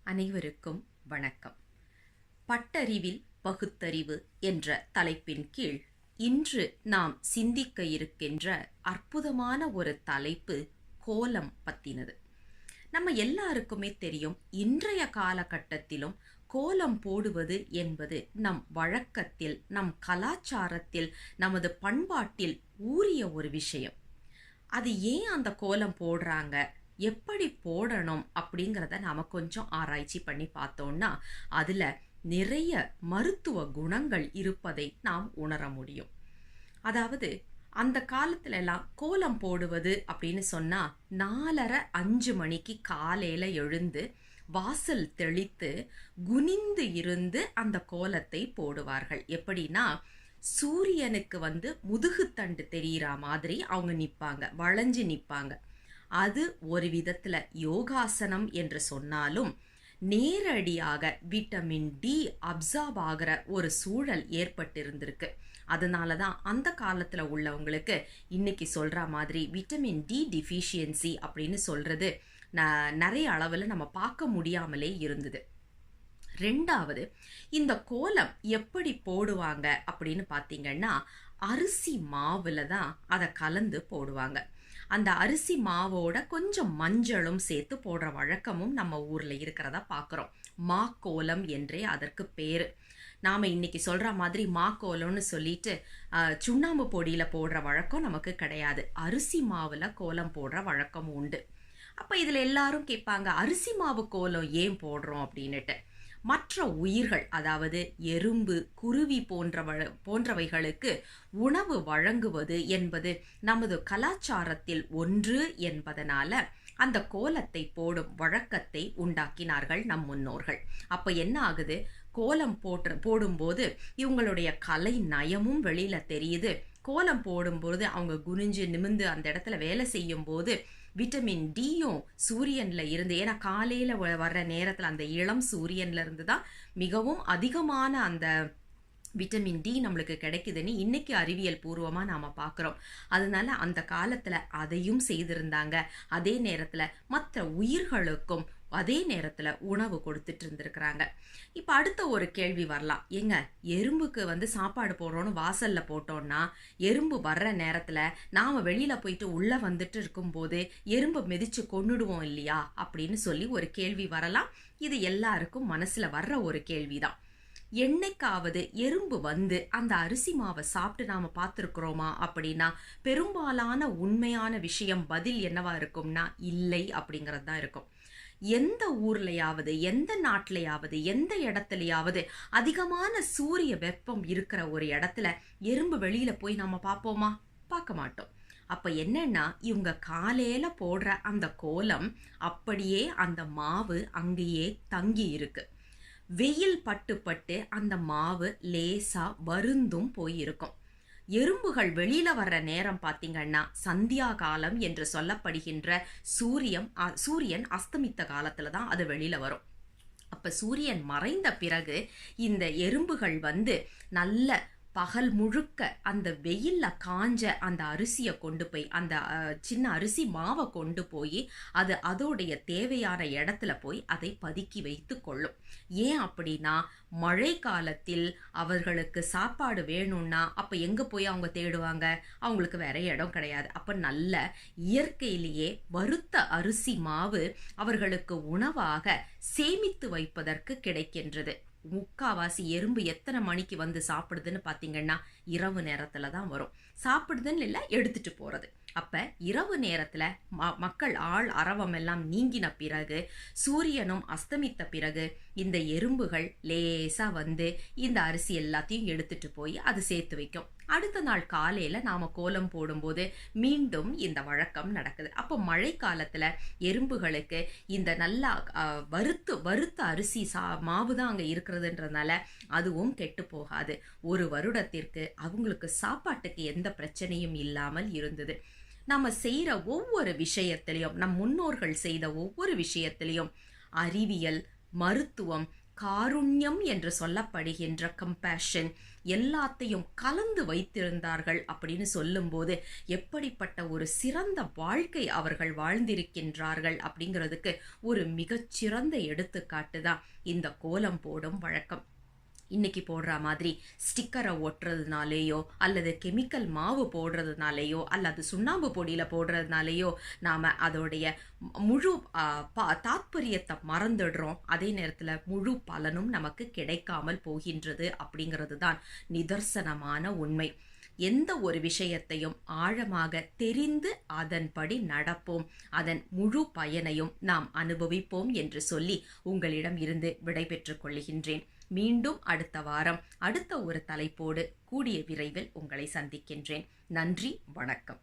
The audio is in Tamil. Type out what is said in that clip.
அனைவருக்கும் வணக்கம். பட்டறிவில் பகுத்தறிவு என்ற தலைப்பின் கீழ் இன்று நாம் சிந்திக்க இருக்கின்ற அற்புதமான ஒரு தலைப்பு கோலம் பத்தினது. நம்ம எல்லாருக்குமே தெரியும், இன்றைய காலகட்டத்திலும் கோலம் போடுவது என்பது நம் வழக்கத்தில், நம் கலாச்சாரத்தில், நமது பண்பாட்டில் ஊறிய ஒரு விஷயம். அது ஏன் அந்த கோலம் போடுறாங்க, எப்படி போடணும் அப்படிங்கிறத நாம கொஞ்சம் ஆராய்ச்சி பண்ணி பார்த்தோம்னா அதுல நிறைய மருத்துவ குணங்கள் இருப்பதை நாம் உணர முடியும். அதாவது அந்த காலத்துல எல்லாம் கோலம் போடுவது அப்படின்னு சொன்னா 4:30-5 மணிக்கு காலையில எழுந்து வாசல் தெளித்து குனிந்து இருந்து அந்த கோலத்தை போடுவார்கள். எப்படின்னா, சூரியனுக்கு முதுகுத்தண்டு தெரிகிற மாதிரி அவங்க நிற்பாங்க, வளைஞ்சு நிற்பாங்க. அது ஒரு விதத்தில் யோகாசனம் என்று சொன்னாலும் நேரடியாக விட்டமின் டி அப்சார்ப் ஆகிற ஒரு சூழல் ஏற்பட்டிருந்திருக்கு. அதனால தான் அந்த காலத்தில் உள்ளவங்களுக்கு இன்னைக்கு சொல்கிற மாதிரி விட்டமின் டி டிஃபிஷியன்சி அப்படின்னு சொல்கிறது நிறைய அளவில் நம்ம பார்க்க முடியாமலே இருந்தது. ரெண்டாவது, இந்த கோலம் எப்படி போடுவாங்க அப்படின்னு பார்த்தீங்கன்னா, அரிசி மாவில் தான் அதை கலந்து போடுவாங்க. அந்த அரிசி மாவோட கொஞ்சம் மஞ்சளும் சேர்த்து போடுற வழக்கமும் நம்ம ஊரில் இருக்கிறதா பார்க்குறோம். மாக்கோலம் என்றே அதற்கு பேர். நாம் இன்னைக்கு சொல்கிற மாதிரி மாக்கோலம்னு சொல்லிட்டு சுண்ணாம்பு பொடியில் போடுற வழக்கம் நமக்கு கிடையாது. அரிசி மாவில் கோலம் போடுற வழக்கம் உண்டு. அப்போ இதில் எல்லாரும் கேட்பாங்க, அரிசி மாவு கோலம் ஏன் போடுறோம் அப்படின்னுட்டு. மற்ற உயிர்கள், அதாவது எறும்பு, குருவி போன்றவைகளுக்கு உணவு வழங்குவது என்பது நமது கலாச்சாரத்தில் ஒன்று என்பதனால அந்த கோலத்தை போடும் வழக்கத்தை உண்டாக்கினார்கள் நம் முன்னோர்கள். அப்ப என்ன ஆகுது, கோலம் போடும்போது இவங்களுடைய கலை நயமும் வெளியில தெரியுது. கோலம் போடும்போது அவங்க குனிஞ்சு நிமிந்து அந்த இடத்துல வேலை செய்யும் போது விட்டமின் டியும் சூரியன்ல இருந்து, ஏன்னா காலையில வர்ற நேரத்தில் அந்த இளம் சூரியன்ல இருந்து தான் மிகவும் அதிகமான அந்த விட்டமின் டி நம்மளுக்கு கிடைக்குதுன்னு இன்னைக்கு அறிவியல் பூர்வமா நாம பார்க்குறோம். அதனால அந்த காலத்துல அதையும் செய்திருந்தாங்க. அதே நேரத்துல மற்ற உயிர்களுக்கும் அதே நேரத்துல உணவு கொடுத்துட்டு இருந்திருக்கிறாங்க. இப்ப அடுத்த ஒரு கேள்வி வரலாம், ஏங்க எறும்புக்கு சாப்பாடு போடுறோன்னு வாசல்ல போட்டோம்னா எறும்பு வர்ற நேரத்துல நாம வெளியில போயிட்டு உள்ள வந்துட்டு இருக்கும் போது எறும்பு மிதிச்சு கொன்னுடுவோம் இல்லையா அப்படின்னு சொல்லி ஒரு கேள்வி வரலாம். இது எல்லாருக்கும் மனசுல வர்ற ஒரு கேள்விதான். என்னைக்காவது எறும்பு அந்த அரிசி மாவை சாப்பிட்டு நாம பார்த்துருக்குறோமா அப்படின்னா பெரும்பாலான உண்மையான விஷயம் பதில் என்னவா இருக்கும்னா இல்லை அப்படிங்கிறது தான் இருக்கும். எந்த ஊர்லையாவது, எந்த நாட்டிலையாவது, எந்த இடத்துலையாவது அதிகமான சூரிய வெப்பம் இருக்கிற ஒரு இடத்துல எறும்பு வெளியில போய் நம்ம பார்ப்போமா? பார்க்க மாட்டோம். அப்ப என்னன்னா, இவங்க காலையில போடுற அந்த கோலம் அப்படியே அந்த மாவு அங்கேயே தங்கி இருக்கு. வெயில் பட்டு பட்டு அந்த மாவு லேசா வருந்தும் போயிருக்கும். எறும்புகள் வெளியில வர்ற நேரம் பார்த்தீங்கன்னா சந்தியா காலம் என்று சொல்லப்படுகின்ற சூரியன் அஸ்தமித்த காலத்துல தான் அது வெளியில வரும். அப்ப சூரியன் மறைந்த பிறகு இந்த எறும்புகள் நல்ல பகல் முழுக்க அந்த வெயில்ல காஞ்ச அந்த அரிசியை கொண்டு போய், அந்த சின்ன அரிசி மாவை கொண்டு போய் அது அதோடைய தேவையான இடத்துல போய் அதை பதுக்கி வைத்து கொள்ளும். ஏன் அப்படின்னா, மழை காலத்தில் அவர்களுக்கு சாப்பாடு வேணும்னா அப்ப எங்க போய் அவங்க தேடுவாங்க? அவங்களுக்கு வேற இடம் கிடையாது. அப்ப நல்ல இயற்கையிலேயே வறுத்த அரிசி மாவு அவர்களுக்கு உணவாக சேமித்து வைப்பதற்கு கிடைக்கின்றது. முக்காவாசி எறும்பு எத்தனை மணிக்கு சாப்பிடுதுன்னு பார்த்தீங்கன்னா இரவு நேரத்துல தான் வரும். சாப்பிடுதுன்னு இல்லை, எடுத்துட்டு போறது. அப்ப இரவு நேரத்துல மக்கள் ஆள் அரவம் எல்லாம் நீங்கின பிறகு, சூரியனும் அஸ்தமித்த பிறகு இந்த எறும்புகள் லேசா இந்த அரிசி எல்லாத்தையும் எடுத்துட்டு போய் அது சேர்த்து வைக்கும். அடுத்த நாள் காலையில நாம கோலம் போடும்போது மீண்டும் இந்த வழக்கம் நடக்குது. அப்போ மழை காலத்துல எறும்புகளுக்கு இந்த நல்லா வறுத்த அரிசி மாவு தான் அங்க இருக்கிறதுன்றதுனால அதுவும் கெட்டு போகாது. ஒரு வருடத்திற்கு அவங்களுக்கு சாப்பாட்டுக்கு எந்த பிரச்சனையும் இல்லாமல் இருந்தது. நம்ம செய்யற ஒவ்வொரு விஷயத்திலையும், நம் முன்னோர்கள் செய்த ஒவ்வொரு விஷயத்திலையும் அறிவியல், மருத்துவம், காருண்யம் என்று சொல்லப்படுகின்ற கம்பேஷன் எல்லாத்தையும் கலந்து வைத்திருந்தார்கள் அப்படின்னு சொல்லும்போது எப்படிப்பட்ட ஒரு சிறந்த வாழ்க்கை அவர்கள் வாழ்ந்திருக்கின்றார்கள் அப்படிங்கிறதுக்கு ஒரு மிகச்சிறந்த எடுத்துக்காட்டு தான் இந்த கோலம் போடும் வழக்கம். இன்னைக்கு போடுற மாதிரி ஸ்டிக்கரை ஒட்டுறதுனாலேயோ அல்லது கெமிக்கல் மாவு போடுறதுனாலேயோ அல்லது சுண்ணாம்பு பொடியில் போடுறதுனாலேயோ நாம் அதோடைய முழு தாத்பரியத்தை மறந்துடுறோம். அதே நேரத்தில் முழு பலனும் நமக்கு கிடைக்காமல் போகின்றது அப்படிங்கிறது தான் நிதர்சனமான உண்மை. எந்த ஒரு விஷயத்தையும் ஆழமாக தெரிந்து அதன்படி நடப்போம், அதன் முழு பயனையும் நாம் அனுபவிப்போம் என்று சொல்லி உங்களிடம் இருந்து விடைபெற்றுக் கொள்கின்றேன். மீண்டும் அடுத்த வாரம் அடுத்த ஒரு தலைப்போடு கூடிய விரைவில் உங்களை சந்திக்கின்றேன். நன்றி, வணக்கம்.